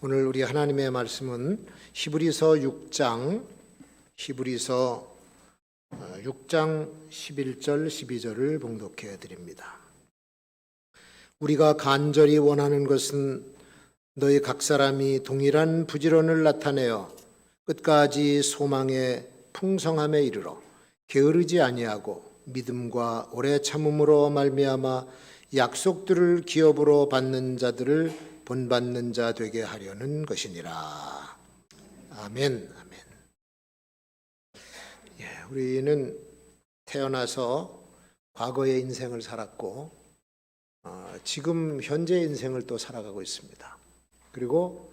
오늘 우리 하나님의 말씀은 히브리서 6장 11절 12절을 봉독해 드립니다. 우리가 간절히 원하는 것은 너희 각 사람이 동일한 부지런을 나타내어 끝까지 소망의 풍성함에 이르러 게으르지 아니하고 믿음과 오래 참음으로 말미암아 약속들을 기업으로 받는 자들을 본받는 자 되게 하려는 것이니라. 아멘. 아멘. 우리는 태어나서 과거의 인생을 살았고 지금 현재 인생을 또 살아가고 있습니다. 그리고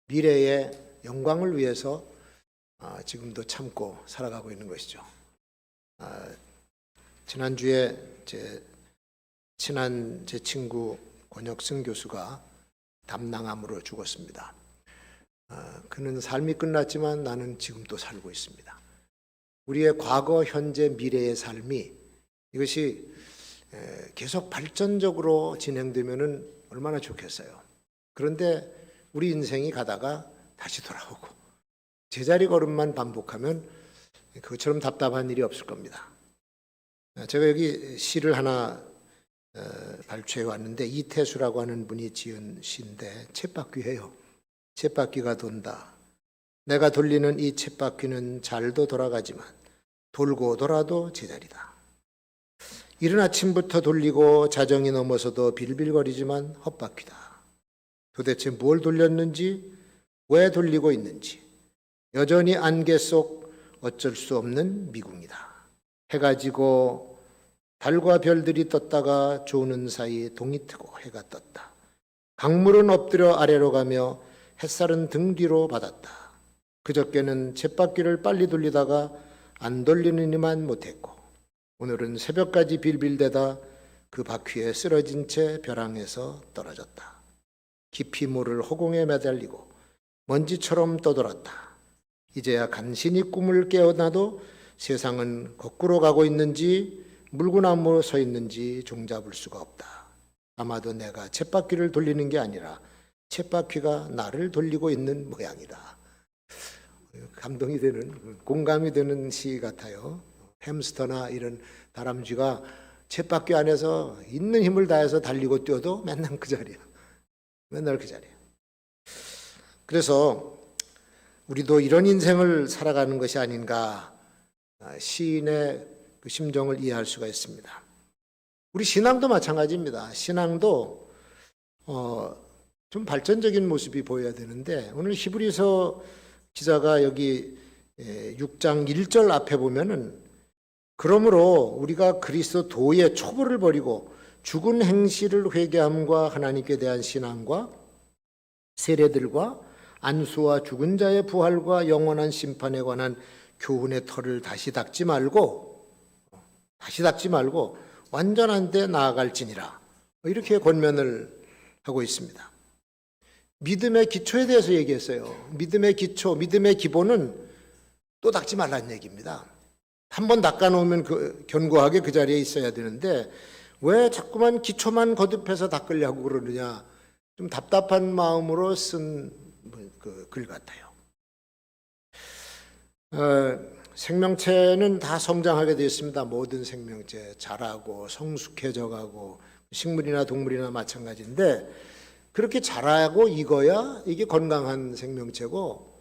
미래의 영광을 위해서 지금도 참고 살아가고 있는 것이죠. 지난주에 제 친구 권혁승 교수가 담낭암으로 죽었습니다. 그는 삶이 끝났지만 나는 지금도 살고 있습니다. 우리의 과거, 현재, 미래의 삶이 이것이 계속 발전적으로 진행되면은 얼마나 좋겠어요. 그런데 우리 인생이 가다가 다시 돌아오고 제자리 걸음만 반복하면 그것처럼 답답한 일이 없을 겁니다. 제가 여기 시를 하나 발췌해 왔는데 이태수라고 하는 분이 지은 시인데 쳇바퀴예요. 쳇바퀴가 돈다. 내가 돌리는 이 쳇바퀴는 잘도 돌아가지만 돌고 돌아도 제자리다. 이른 아침부터 돌리고 자정이 넘어서도 빌빌거리지만 헛바퀴다. 도대체 뭘 돌렸는지, 왜 돌리고 있는지 여전히 안개 속 어쩔 수 없는 미궁이다. 해가 지고 달과 별들이 떴다가 조는 사이 동이 트고 해가 떴다. 강물은 엎드려 아래로 가며 햇살은 등 뒤로 받았다. 그저께는 쳇바퀴를 빨리 돌리다가 안 돌리느니만 못했고 오늘은 새벽까지 빌빌대다 그 바퀴에 쓰러진 채 벼랑에서 떨어졌다. 깊이 모를 허공에 매달리고 먼지처럼 떠돌았다. 이제야 간신히 꿈을 깨어나도 세상은 거꾸로 가고 있는지 물구나무로 서 있는지 종잡을 수가 없다. 아마도 내가 쳇바퀴를 돌리는 게 아니라 쳇바퀴가 나를 돌리고 있는 모양이다. 감동이 되는, 공감이 되는 시 같아요. 햄스터나 이런 다람쥐가 쳇바퀴 안에서 있는 힘을 다해서 달리고 뛰어도 맨날 그 자리야. 맨날 그 자리야. 그래서 우리도 이런 인생을 살아가는 것이 아닌가, 시인의 그 심정을 이해할 수가 있습니다. 우리 신앙도 마찬가지입니다. 신앙도 좀 발전적인 모습이 보여야 되는데 오늘 히브리서 기자가 여기 6장 1절 앞에 보면은 그러므로 우리가 그리스도의 초보를 버리고 죽은 행실을 회개함과 하나님께 대한 신앙과 세례들과 안수와 죽은 자의 부활과 영원한 심판에 관한 교훈의 털을 다시 닦지 말고 완전한 데 나아갈지니라. 이렇게 권면을 하고 있습니다. 믿음의 기초에 대해서 얘기했어요. 믿음의 기초, 믿음의 기본은 또 닦지 말라는 얘기입니다. 한번 닦아놓으면 견고하게 그 자리에 있어야 되는데 왜 자꾸만 기초만 거듭해서 닦으려고 그러느냐. 좀 답답한 마음으로 쓴 글 같아요. 생명체는 다 성장하게 되어 있습니다. 모든 생명체 자라고 성숙해져 가고 식물이나 동물이나 마찬가지인데 그렇게 자라고 익어야 이게 건강한 생명체고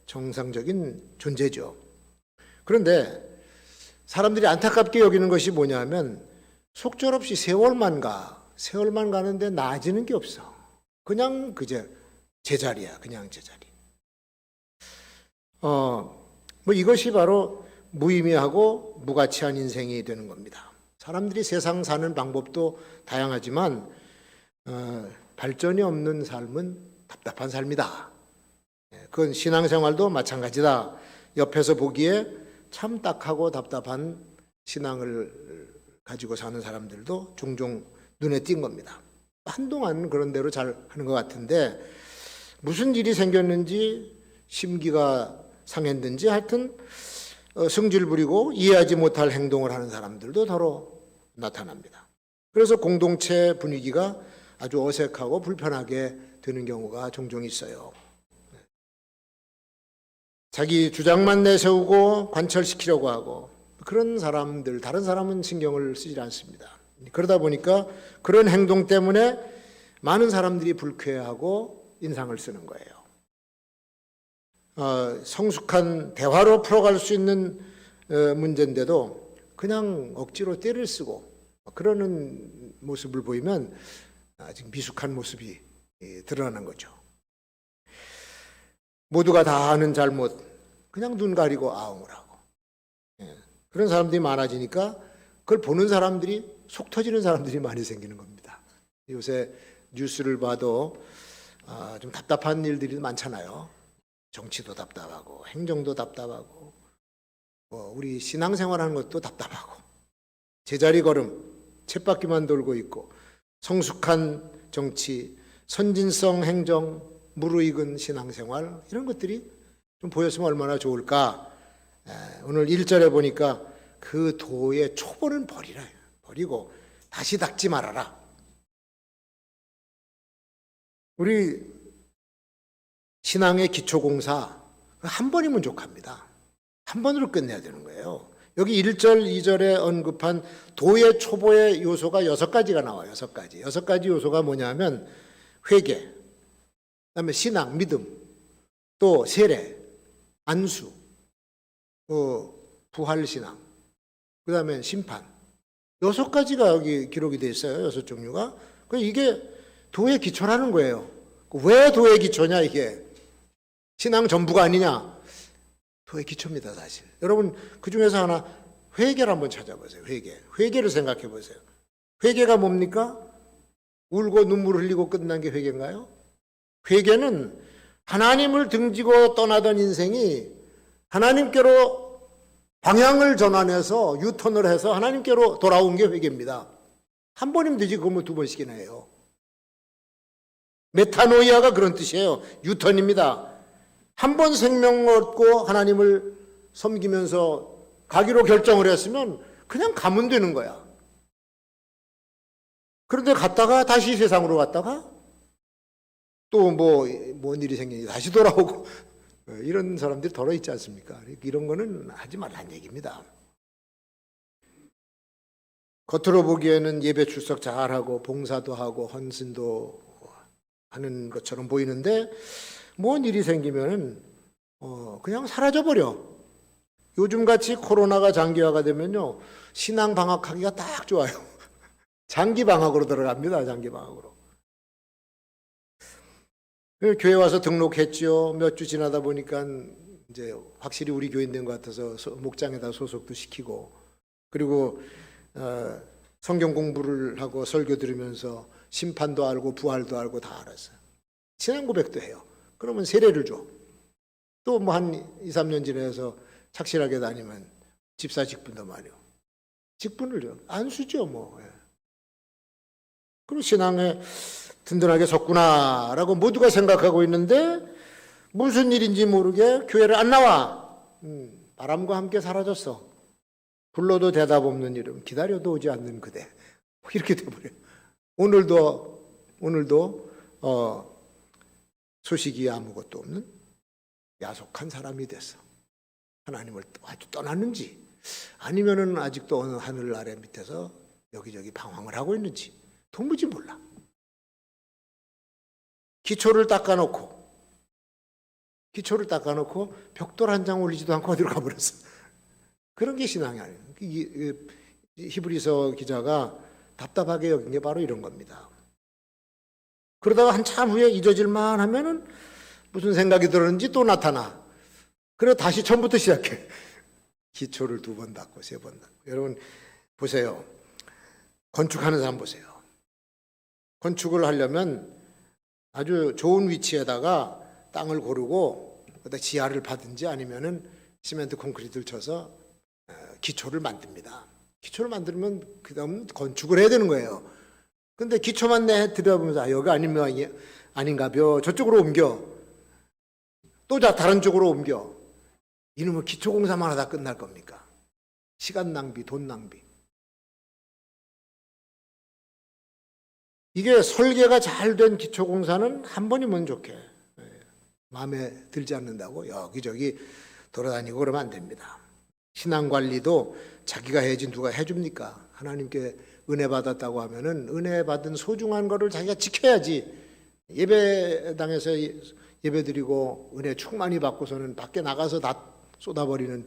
정상적인 존재죠. 그런데 사람들이 안타깝게 여기는 것이 뭐냐면 속절없이 세월만 가는데 나아지는 게 없어. 그냥 그저 제자리야. 그냥 제자리. 이것이 바로 무의미하고 무가치한 인생이 되는 겁니다. 사람들이 세상 사는 방법도 다양하지만 발전이 없는 삶은 답답한 삶이다. 그건 신앙생활도 마찬가지다. 옆에서 보기에 참 딱하고 답답한 신앙을 가지고 사는 사람들도 종종 눈에 띈 겁니다. 한동안 그런 대로 잘 하는 것 같은데 무슨 일이 생겼는지 심기가 상했는지 하여튼 성질 부리고 이해하지 못할 행동을 하는 사람들도 더러 나타납니다. 그래서 공동체 분위기가 아주 어색하고 불편하게 되는 경우가 종종 있어요. 자기 주장만 내세우고 관철시키려고 하고 그런 사람들, 다른 사람은 신경을 쓰지 않습니다. 그러다 보니까 그런 행동 때문에 많은 사람들이 불쾌하고 인상을 쓰는 거예요. 성숙한 대화로 풀어갈 수 있는 문제인데도 그냥 억지로 때를 쓰고 그러는 모습을 보이면 아직 미숙한 모습이 드러나는 거죠. 모두가 다 아는 잘못 그냥 눈 가리고 아웅을 하고 그런 사람들이 많아지니까 그걸 보는 사람들이 속 터지는 사람들이 많이 생기는 겁니다. 요새 뉴스를 봐도 좀 답답한 일들이 많잖아요. 정치도 답답하고 행정도 답답하고 우리 신앙생활하는 것도 답답하고 제자리 걸음 쳇바퀴만 돌고 있고 성숙한 정치, 선진성 행정, 무르익은 신앙생활 이런 것들이 좀 보였으면 얼마나 좋을까. 오늘 1절에 보니까 그 도의 초보는 버리고 다시 닦지 말아라. 우리 신앙의 기초공사 한 번이면 족합니다. 한 번으로 끝내야 되는 거예요. 여기 1절, 2절에 언급한 도의 초보의 요소가 6가지가 나와요. 6가지. 6가지 요소가 뭐냐면 회개, 그다음에 신앙, 믿음, 또 세례, 안수, 부활신앙, 그다음에 심판. 6가지가 여기 기록이 되어 있어요. 6종류가. 이게 도의 기초라는 거예요. 왜 도의 기초냐 이게. 신앙 전부가 아니냐. 도의 기초입니다, 사실. 여러분, 그 중에서 하나, 회개를 한번 찾아보세요, 회개를 생각해 보세요. 회개가 뭡니까? 울고 눈물 흘리고 끝난 게 회개인가요? 회개는 하나님을 등지고 떠나던 인생이 하나님께로 방향을 전환해서 유턴을 해서 하나님께로 돌아온 게 회개입니다. 한 번이면 되지, 그걸 뭐 2번씩이나 해요. 메타노이아가 그런 뜻이에요. 유턴입니다. 한 번 생명 얻고 하나님을 섬기면서 가기로 결정을 했으면 그냥 가면 되는 거야. 그런데 갔다가 다시 세상으로 갔다가 또 뭔 일이 생기니 다시 돌아오고 이런 사람들이 덜어 있지 않습니까? 이런 거는 하지 말라는 얘기입니다. 겉으로 보기에는 예배 출석 잘하고 봉사도 하고 헌신도 하는 것처럼 보이는데 뭔 일이 생기면은 그냥 사라져버려. 요즘같이 코로나가 장기화가 되면요 신앙 방학하기가 딱 좋아요. 장기 방학으로 들어갑니다. 장기 방학으로. 교회 와서 등록했죠. 몇 주 지나다 보니까 이제 확실히 우리 교인 된 것 같아서 목장에다 소속도 시키고 그리고 성경 공부를 하고 설교 들으면서 심판도 알고 부활도 알고 다 알았어요. 신앙 고백도 해요. 그러면 세례를 줘. 또 한 2, 3년 지나서 착실하게 다니면 집사 직분도 말이요. 직분을 줘. 안수죠 뭐. 그리고 신앙에 든든하게 섰구나라고 모두가 생각하고 있는데 무슨 일인지 모르게 교회를 안 나와. 바람과 함께 사라졌어. 불러도 대답 없는 이름, 기다려도 오지 않는 그대. 이렇게 돼버려요. 오늘도 소식이 아무것도 없는 야속한 사람이 됐어. 하나님을 아주 떠났는지 아니면은 아직도 어느 하늘 아래 밑에서 여기저기 방황을 하고 있는지 도무지 몰라. 기초를 닦아놓고 벽돌 한 장 올리지도 않고 어디로 가버렸어. 그런 게 신앙이 아니에요. 히브리서 기자가 답답하게 여긴 게 바로 이런 겁니다. 그러다가 한참 후에 잊어질만 하면은 무슨 생각이 들었는지 또 나타나. 그래 다시 처음부터 시작해. 기초를 2번 닦고 3번 닦고. 여러분 보세요. 건축하는 사람 보세요. 건축을 하려면 아주 좋은 위치에다가 땅을 고르고 거기다 지하를 파든지 아니면은 시멘트 콘크리트를 쳐서 기초를 만듭니다. 기초를 만들면 그 다음 건축을 해야 되는 거예요. 근데 기초만 들여다보면서 여기 아닌가벼 저쪽으로 옮겨 또 다른 쪽으로 옮겨. 이놈의 기초공사만 하다 끝날 겁니까? 시간 낭비, 돈 낭비. 이게 설계가 잘 된 기초공사는 한 번이면 좋게 마음에 들지 않는다고 여기저기 돌아다니고 그러면 안 됩니다. 신앙관리도 자기가 해야지 누가 해줍니까? 하나님께 은혜 받았다고 하면은 은혜 받은 소중한 거를 자기가 지켜야지. 예배당에서 예배드리고 은혜 충만히 받고서는 밖에 나가서 다 쏟아버리는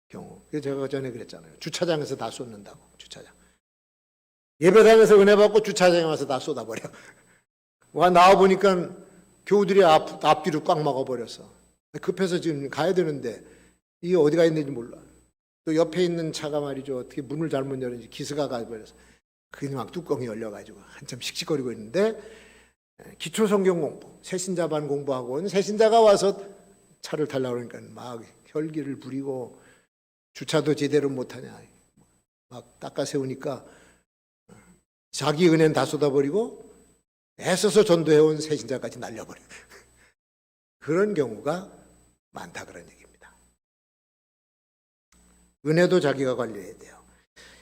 경우. 제가 전에 그랬잖아요. 주차장에서 다 쏟는다고. 주차장. 예배당에서 은혜 받고 주차장에 와서 다 쏟아버려. 와 나와 보니까 교우들이 앞뒤로 꽉 막아버렸어. 급해서 지금 가야 되는데 이게 어디가 있는지 몰라. 또 옆에 있는 차가 말이죠. 어떻게 문을 잘못 열는지 기스가 가버려서 그게 막 뚜껑이 열려가지고 한참 씩씩거리고 있는데 기초 성경 공부, 새신자반 공부하고 온 새신자가 와서 차를 타려고 그러니까 막 혈기를 부리고 주차도 제대로 못하냐. 막 닦아 세우니까 자기 은혜는 다 쏟아버리고 애써서 전도해온 새신자까지 날려버려. 그런 경우가 많다 그런 얘기입니다. 은혜도 자기가 관리해야 돼요.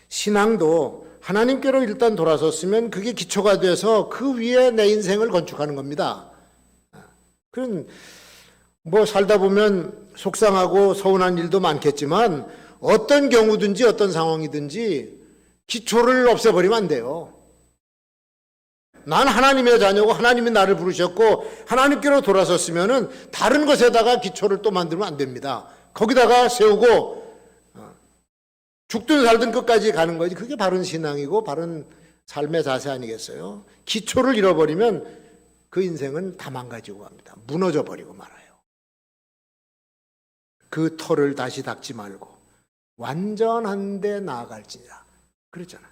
신앙도 하나님께로 일단 돌아섰으면 그게 기초가 돼서 그 위에 내 인생을 건축하는 겁니다. 그런 뭐 살다 보면 속상하고 서운한 일도 많겠지만 어떤 경우든지 어떤 상황이든지 기초를 없애버리면 안 돼요. 난 하나님의 자녀고 하나님이 나를 부르셨고 하나님께로 돌아섰으면은 다른 것에다가 기초를 또 만들면 안 됩니다. 거기다가 세우고 죽든 살든 끝까지 가는 거지. 그게 바른 신앙이고 바른 삶의 자세 아니겠어요? 기초를 잃어버리면 그 인생은 다 망가지고 갑니다. 무너져 버리고 말아요. 그 터를 다시 닦지 말고 완전한 데 나아갈지니라. 그랬잖아.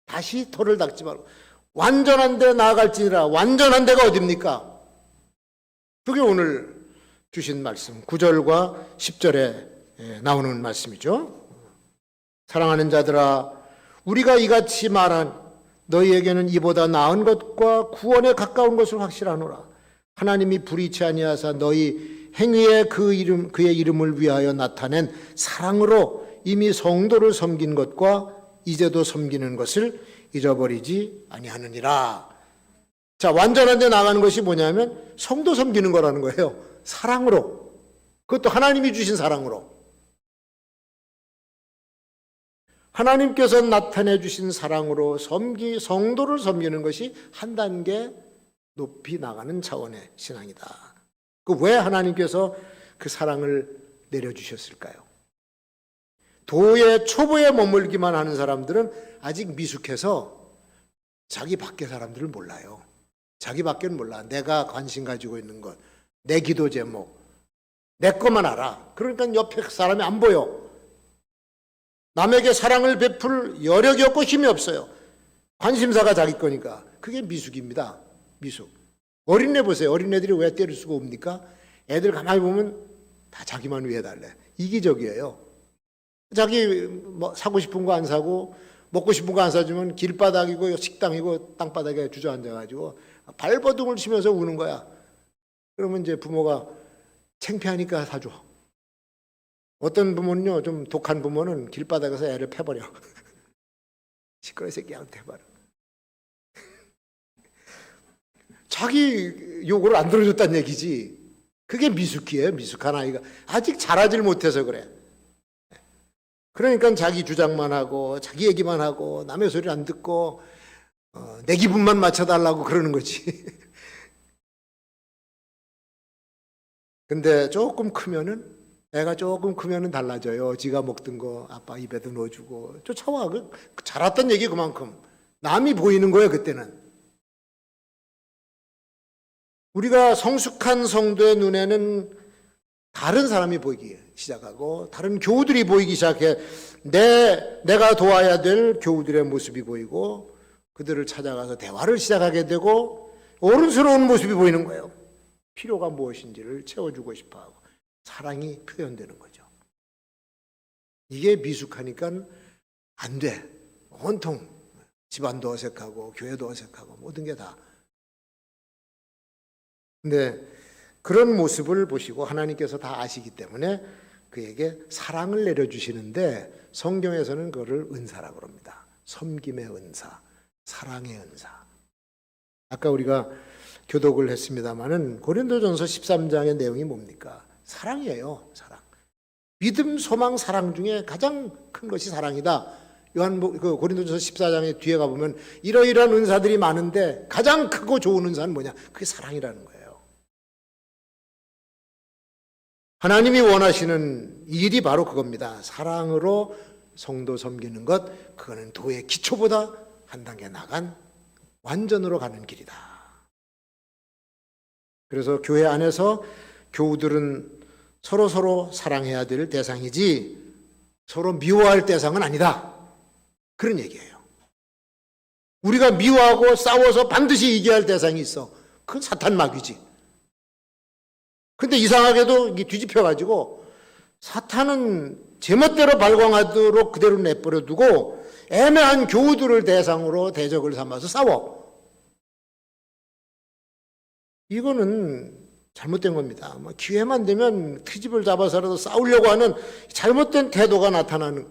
다시 터를 닦지 말고 완전한 데 나아갈지니라. 완전한 데가 어딥니까? 그게 오늘 주신 말씀 9절과 10절에 나오는 말씀이죠. 사랑하는 자들아 우리가 이같이 말한 너희에게는 이보다 나은 것과 구원에 가까운 것을 확실하노라. 하나님이 불의치 아니하사 너희 행위에 그의 이름을 위하여 나타낸 사랑으로 이미 성도를 섬긴 것과 이제도 섬기는 것을 잊어버리지 아니하느니라. 자, 완전한 데 나가는 것이 뭐냐면 성도 섬기는 거라는 거예요. 사랑으로. 그것도 하나님이 주신 사랑으로. 하나님께서 나타내 주신 사랑으로 성도를 섬기는 것이 한 단계 높이 나가는 차원의 신앙이다. 그 왜 하나님께서 그 사랑을 내려주셨을까요? 도의 초보에 머물기만 하는 사람들은 아직 미숙해서 자기 밖의 사람들을 몰라요. 자기 밖에는 몰라. 내가 관심 가지고 있는 것, 내 기도 제목, 내 것만 알아. 그러니까 옆에 사람이 안 보여. 남에게 사랑을 베풀 여력이 없고 힘이 없어요. 관심사가 자기 거니까. 그게 미숙입니다. 미숙. 어린애 보세요. 어린애들이 왜 때릴 수가 없습니까? 애들 가만히 보면 다 자기만 위해달래. 이기적이에요. 자기 뭐 사고 싶은 거 안 사고 먹고 싶은 거 안 사주면 길바닥이고 식당이고 땅바닥에 주저앉아가지고 발버둥을 치면서 우는 거야. 그러면 이제 부모가 창피하니까 사줘. 어떤 부모는요, 좀 독한 부모는 길바닥에서 애를 패버려. 시끄러운 새끼한테 해봐라. 자기 요구를 안 들어줬다는 얘기지. 그게 미숙이에요. 미숙한 아이가. 아직 자라질 못해서 그래. 그러니까 자기 주장만 하고 자기 얘기만 하고 남의 소리를 안 듣고 내 기분만 맞춰달라고 그러는 거지. 근데 조금 크면은 애가 조금 크면은 달라져요. 지가 먹던 거 아빠 입에도 넣어주고 쫓아와. 자랐던 얘기 그만큼 남이 보이는 거예요. 그때는. 우리가 성숙한 성도의 눈에는 다른 사람이 보이기 시작하고 다른 교우들이 보이기 시작해. 내가 도와야 될 교우들의 모습이 보이고 그들을 찾아가서 대화를 시작하게 되고 어른스러운 모습이 보이는 거예요. 필요가 무엇인지를 채워주고 싶어하고 사랑이 표현되는 거죠. 이게 미숙하니까 안 돼. 온통 집안도 어색하고 교회도 어색하고 모든 게 다. 근데 그런 모습을 보시고 하나님께서 다 아시기 때문에 그에게 사랑을 내려주시는데 성경에서는 그거를 은사라고 합니다. 섬김의 은사, 사랑의 은사. 아까 우리가 교독을 했습니다마는 고린도전서 13장의 내용이 뭡니까? 사랑이에요. 사랑. 믿음, 소망, 사랑 중에 가장 큰 것이 사랑이다. 고린도전서 14장의 뒤에 가보면 이러이러한 은사들이 많은데 가장 크고 좋은 은사는 뭐냐? 그게 사랑이라는 거예요. 하나님이 원하시는 일이 바로 그겁니다. 사랑으로 성도 섬기는 것, 그거는 도의 기초보다 한 단계 나간 완전으로 가는 길이다. 그래서 교회 안에서 교우들은 서로 사랑해야 될 대상이지 서로 미워할 대상은 아니다. 그런 얘기예요. 우리가 미워하고 싸워서 반드시 이겨야 할 대상이 있어. 그건 사탄 마귀지. 근데 이상하게도 이게 뒤집혀가지고 사탄은 제멋대로 발광하도록 그대로 내버려 두고 애매한 교우들을 대상으로 대적을 삼아서 싸워. 이거는 잘못된 겁니다. 기회만 되면 트집을 잡아서라도 싸우려고 하는 잘못된 태도가 나타나는,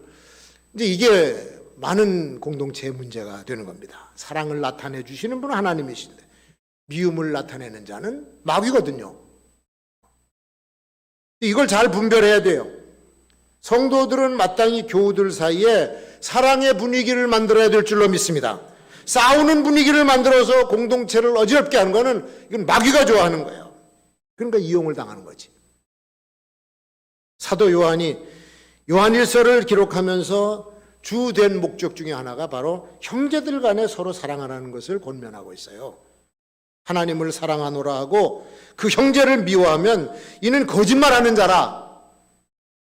이제 이게 많은 공동체의 문제가 되는 겁니다. 사랑을 나타내 주시는 분은 하나님이신데 미움을 나타내는 자는 마귀거든요. 이걸 잘 분별해야 돼요. 성도들은 마땅히 교우들 사이에 사랑의 분위기를 만들어야 될 줄로 믿습니다. 싸우는 분위기를 만들어서 공동체를 어지럽게 하는 거는 이건 마귀가 좋아하는 거예요. 그러니까 이용을 당하는 거지. 사도 요한이 요한일서를 기록하면서 주된 목적 중에 하나가 바로 형제들 간에 서로 사랑하라는 것을 권면하고 있어요. 하나님을 사랑하노라 하고 그 형제를 미워하면 이는 거짓말하는 자라.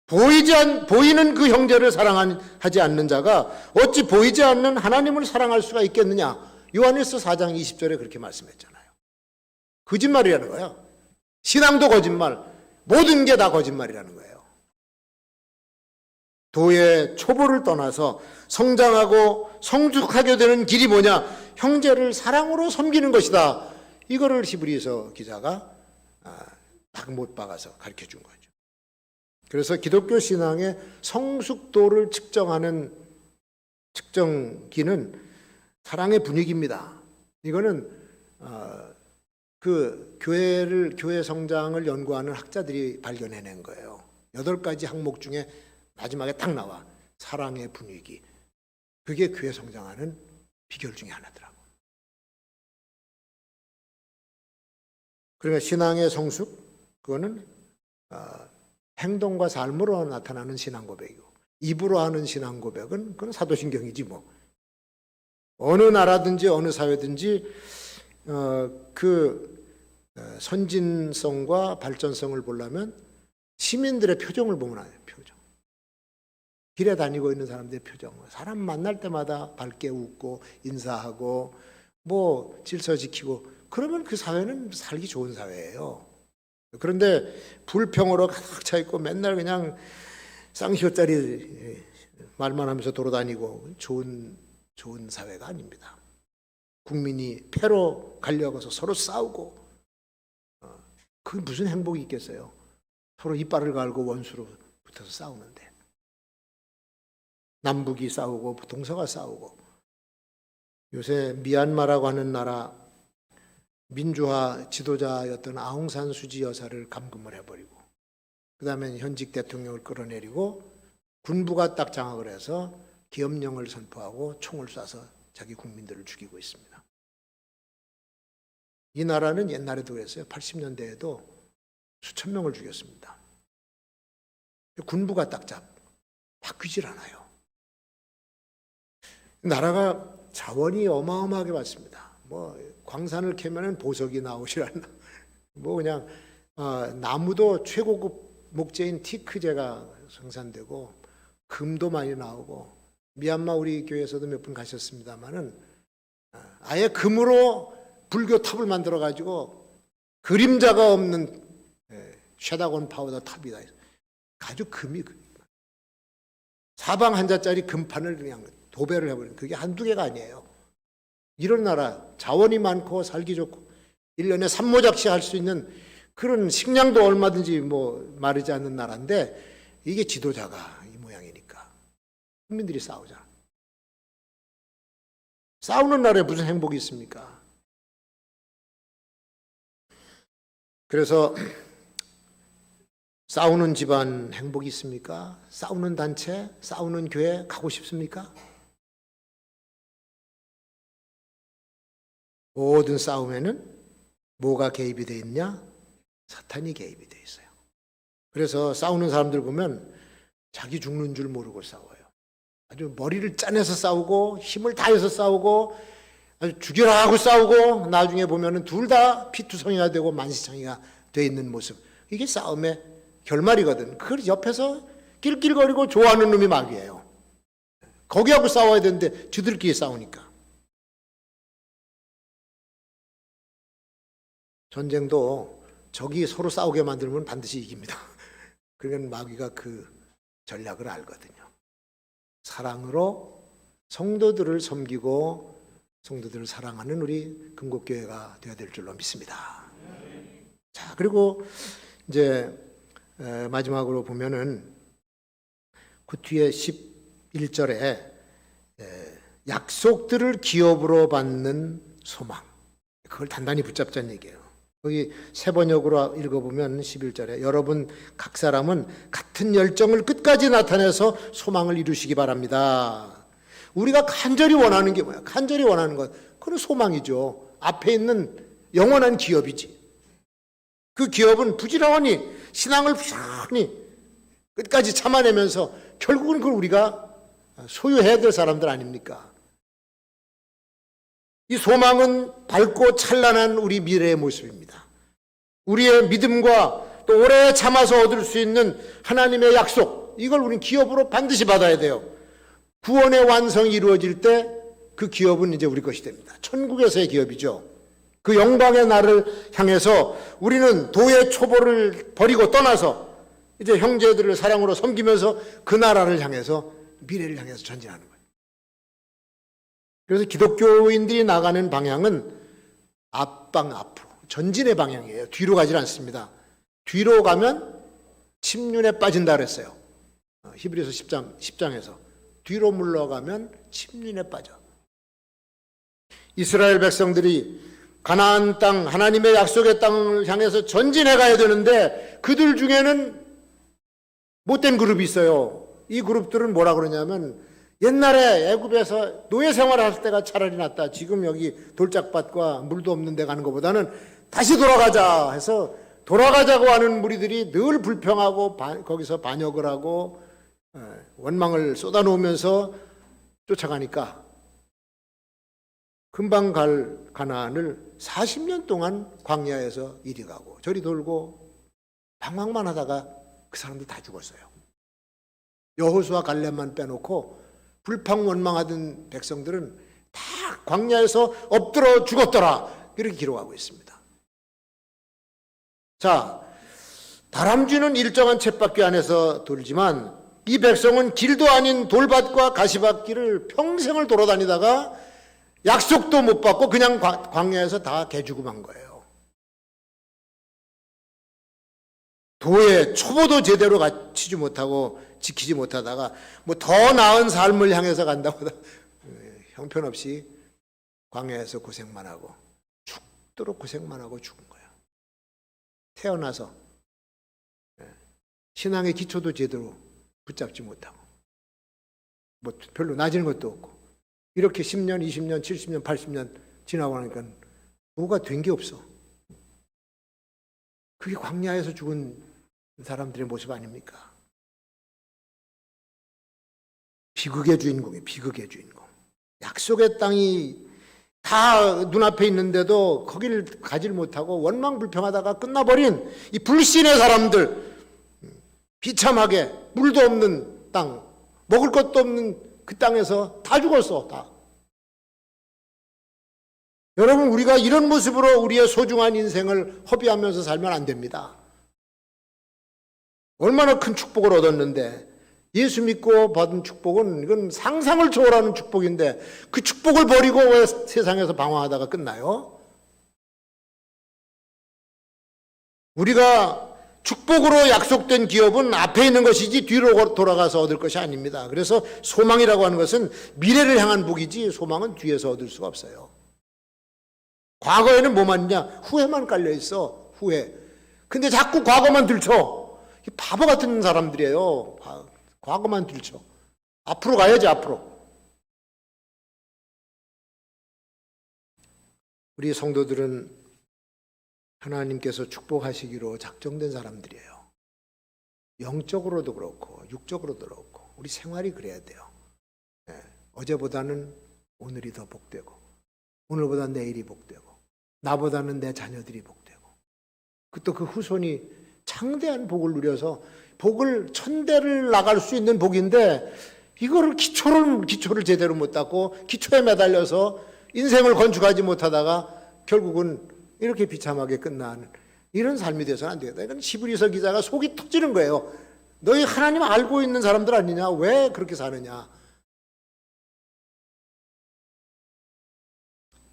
보이는 그 형제를 사랑하지 않는 자가 어찌 보이지 않는 하나님을 사랑할 수가 있겠느냐. 요한일서 4장 20절에 그렇게 말씀했잖아요. 거짓말이라는 거예요. 신앙도 거짓말, 모든 게 다 거짓말이라는 거예요. 도의 초보를 떠나서 성장하고 성숙하게 되는 길이 뭐냐? 형제를 사랑으로 섬기는 것이다. 이거를 히브리서 기자가 딱 못 박아서 가르쳐 준 거죠. 그래서 기독교 신앙의 성숙도를 측정하는 측정기는 사랑의 분위기입니다. 이거는 그 교회 성장을 연구하는 학자들이 발견해낸 거예요. 8가지 항목 중에 마지막에 딱 나와. 사랑의 분위기. 그게 교회 성장하는 비결 중에 하나더라고. 그러니까 신앙의 성숙, 그거는 행동과 삶으로 나타나는 신앙 고백이고, 입으로 하는 신앙 고백은 그건 사도신경이지 뭐. 어느 나라든지 어느 사회든지 선진성과 발전성을 보려면 시민들의 표정을 보면 알아요. 표정. 길에 다니고 있는 사람들의 표정. 사람 만날 때마다 밝게 웃고 인사하고 뭐 질서 지키고, 그러면 그 사회는 살기 좋은 사회예요. 그런데 불평으로 가득 차 있고 맨날 그냥 쌍시옷짜리 말만 하면서 돌아다니고 좋은 사회가 아닙니다. 국민이 패로 갈려가서 서로 싸우고, 그게 무슨 행복이 있겠어요? 서로 이빨을 갈고 원수로 붙어서 싸우는데. 남북이 싸우고 동서가 싸우고. 요새 미얀마라고 하는 나라 민주화 지도자였던 아웅산 수지 여사를 감금을 해버리고, 그 다음에 현직 대통령을 끌어내리고 군부가 딱 장악을 해서 기업령을 선포하고 총을 쏴서 자기 국민들을 죽이고 있습니다. 이 나라는 옛날에도 그랬어요. 80년대에도 수천 명을 죽였습니다. 군부가 딱 바뀌질 않아요. 나라가 자원이 어마어마하게 많습니다. 뭐 광산을 캐면은 보석이 나오질 않나. 뭐 그냥 나무도 최고급 목재인 티크제가 생산되고 금도 많이 나오고, 미얀마 우리 교회에서도 몇 분 가셨습니다마는 아예 금으로 불교 탑을 만들어 가지고 그림자가 없는 쉐다곤 파우더 탑이다. 아주 금이 사방 한자짜리 금판을 그냥 도배를 해버리는, 그게 한두 개가 아니에요. 이런 나라, 자원이 많고 살기 좋고 1년에 산모작시 할 수 있는 그런 식량도 얼마든지 뭐 마르지 않는 나라인데, 이게 지도자가 이 모양이니까 국민들이 싸우잖아. 싸우는 나라에 무슨 행복이 있습니까? 그래서 싸우는 집안 행복이 있습니까? 싸우는 단체, 싸우는 교회 가고 싶습니까? 모든 싸움에는 뭐가 개입이 되어 있냐? 사탄이 개입이 되어 있어요. 그래서 싸우는 사람들 보면 자기 죽는 줄 모르고 싸워요. 아주 머리를 짜내서 싸우고 힘을 다해서 싸우고 아주 죽여라 하고 싸우고 나중에 보면은 둘 다 피투성이가 되고 만시창이가 되어 있는 모습. 이게 싸움의 결말이거든. 그걸 옆에서 낄낄거리고 좋아하는 놈이 마귀예요. 거기하고 싸워야 되는데 저들끼리 싸우니까. 전쟁도 적이 서로 싸우게 만들면 반드시 이깁니다. 그러니까 마귀가 그 전략을 알거든요. 사랑으로 성도들을 섬기고 성도들을 사랑하는 우리 금곡교회가 되어야 될 줄로 믿습니다. 자, 그리고 이제 마지막으로 보면은 그 뒤에 11절에 약속들을 기업으로 받는 소망, 그걸 단단히 붙잡자는 얘기예요. 거기 세 번역으로 읽어보면 11절에 여러분 각 사람은 같은 열정을 끝까지 나타내서 소망을 이루시기 바랍니다. 우리가 간절히 원하는 게 뭐야? 간절히 원하는 것, 그건 소망이죠. 앞에 있는 영원한 기업이지. 그 기업은 부지런히 신앙을 부지런히 끝까지 참아내면서 결국은 그걸 우리가 소유해야 될 사람들 아닙니까? 이 소망은 밝고 찬란한 우리 미래의 모습입니다. 우리의 믿음과 또 오래 참아서 얻을 수 있는 하나님의 약속, 이걸 우리는 기업으로 반드시 받아야 돼요. 구원의 완성이 이루어질 때 그 기업은 이제 우리 것이 됩니다. 천국에서의 기업이죠. 그 영광의 날을 향해서 우리는 도의 초보를 버리고 떠나서 이제 형제들을 사랑으로 섬기면서 그 나라를 향해서 미래를 향해서 전진하는 거예요. 그래서 기독교인들이 나가는 방향은 앞방 앞으로 전진의 방향이에요. 뒤로 가지 않습니다. 뒤로 가면 침륜에 빠진다 그랬어요. 히브리서 10장에서 뒤로 물러가면 침륜에 빠져. 이스라엘 백성들이 가나안 땅, 하나님의 약속의 땅을 향해서 전진해 가야 되는데 그들 중에는 못된 그룹이 있어요. 이 그룹들은 뭐라 그러냐면 옛날에 애굽에서 노예 생활할 때가 차라리 낫다. 지금 여기 돌짝밭과 물도 없는 데 가는 것보다는 다시 돌아가자 해서 돌아가자고 하는 무리들이 늘 불평하고 거기서 반역을 하고 원망을 쏟아놓으면서 쫓아가니까 금방 갈 가나안을 40년 동안 광야에서 이리 가고 저리 돌고 방황만 하다가 그 사람들 다 죽었어요. 여호수아 갈렙만 빼놓고 불평원망하던 백성들은 다 광야에서 엎드러 죽었더라, 이렇게 기록하고 있습니다. 자, 다람쥐는 일정한 쳇바퀴 안에서 돌지만 이 백성은 길도 아닌 돌밭과 가시밭길을 평생을 돌아다니다가 약속도 못 받고 그냥 광야에서 다 개죽음한 거예요. 도의 초보도 제대로 갖추지 못하고 지키지 못하다가 뭐 더 나은 삶을 향해서 간다고 형편없이 광야에서 고생만 하고 죽도록 고생만 하고 죽은 거예요. 태어나서 신앙의 기초도 제대로 붙잡지 못하고 뭐 별로 낮은 것도 없고 이렇게 10년, 20년, 70년, 80년 지나고 나니까 뭐가 된 게 없어. 그게 광야에서 죽은 사람들의 모습 아닙니까? 비극의 주인공이에요. 비극의 주인공. 약속의 땅이 다 눈앞에 있는데도 거기를 가지를 못하고 원망불평하다가 끝나버린 이 불신의 사람들, 비참하게 물도 없는 땅, 먹을 것도 없는 그 땅에서 다 죽었어. 다. 여러분, 우리가 이런 모습으로 우리의 소중한 인생을 허비하면서 살면 안 됩니다. 얼마나 큰 축복을 얻었는데, 예수 믿고 받은 축복은 이건 상상을 초월하는 축복인데 그 축복을 버리고 왜 세상에서 방황하다가 끝나요? 우리가 축복으로 약속된 기업은 앞에 있는 것이지 뒤로 돌아가서 얻을 것이 아닙니다. 그래서 소망이라고 하는 것은 미래를 향한 복이지 소망은 뒤에서 얻을 수가 없어요. 없어요. 과거에는 뭐만 있냐? 후회만 깔려 있어. 후회. 근데 자꾸 과거만 들춰. 바보 같은 사람들이에요. 과거만 들춰. 앞으로 가야지, 앞으로. 우리 성도들은 하나님께서 축복하시기로 작정된 사람들이에요. 영적으로도 그렇고 육적으로도 그렇고 우리 생활이 그래야 돼요. 어제보다는 오늘이 더 복되고 오늘보다 내일이 복되고 나보다는 내 자녀들이 복되고 또 그 후손이 창대한 복을 누려서 복을 천대를 나갈 수 있는 복인데 이거를 기초를 제대로 못 닦고 기초에 매달려서 인생을 건축하지 못하다가 결국은 이렇게 비참하게 끝나는 이런 삶이 돼서는 안 되겠다. 이건 히브리서 기자가 속이 터지는 거예요. 너희 하나님 알고 있는 사람들 아니냐? 왜 그렇게 사느냐?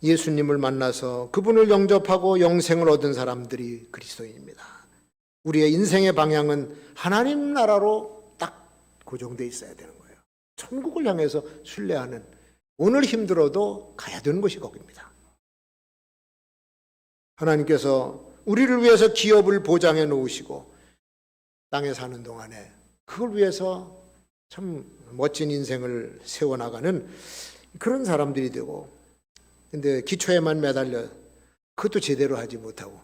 예수님을 만나서 그분을 영접하고 영생을 얻은 사람들이 그리스도인입니다. 우리의 인생의 방향은 하나님 나라로 딱 고정되어 있어야 되는 거예요. 천국을 향해서 순례하는, 오늘 힘들어도 가야 되는 곳이 거기입니다. 하나님께서 우리를 위해서 기업을 보장해 놓으시고 땅에 사는 동안에 그걸 위해서 참 멋진 인생을 세워나가는 그런 사람들이 되고, 근데 기초에만 매달려 그것도 제대로 하지 못하고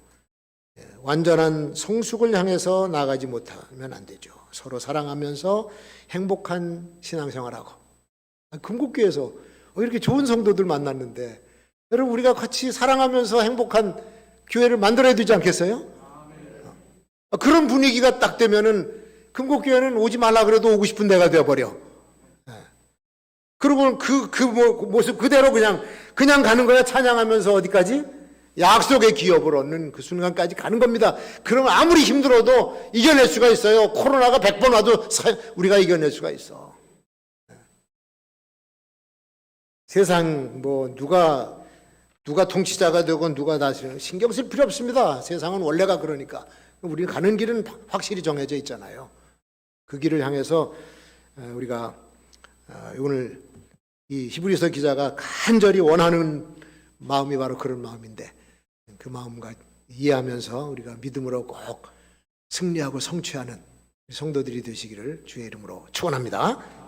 완전한 성숙을 향해서 나가지 못하면 안 되죠. 서로 사랑하면서 행복한 신앙생활하고. 금국교에서 이렇게 좋은 성도들 만났는데 여러분, 우리가 같이 사랑하면서 행복한 교회를 만들어야 되지 않겠어요? 그런 분위기가 딱 되면은 금곡교회는 오지 말라 그래도 오고 싶은 데가 되어버려. 그리고 그 모습 그대로 그냥 가는 거야. 찬양하면서 어디까지? 약속의 기업을 얻는 그 순간까지 가는 겁니다. 그러면 아무리 힘들어도 이겨낼 수가 있어요. 코로나가 100번 와도 우리가 이겨낼 수가 있어. 세상 누가 통치자가 되고 누가 다스리는 신경 쓸 필요 없습니다. 세상은 원래가 그러니까. 우리 가는 길은 확실히 정해져 있잖아요. 그 길을 향해서 우리가 오늘 이 히브리서 기자가 간절히 원하는 마음이 바로 그런 마음인데, 그 마음과 이해하면서 우리가 믿음으로 꼭 승리하고 성취하는 성도들이 되시기를 주의 이름으로 축원합니다.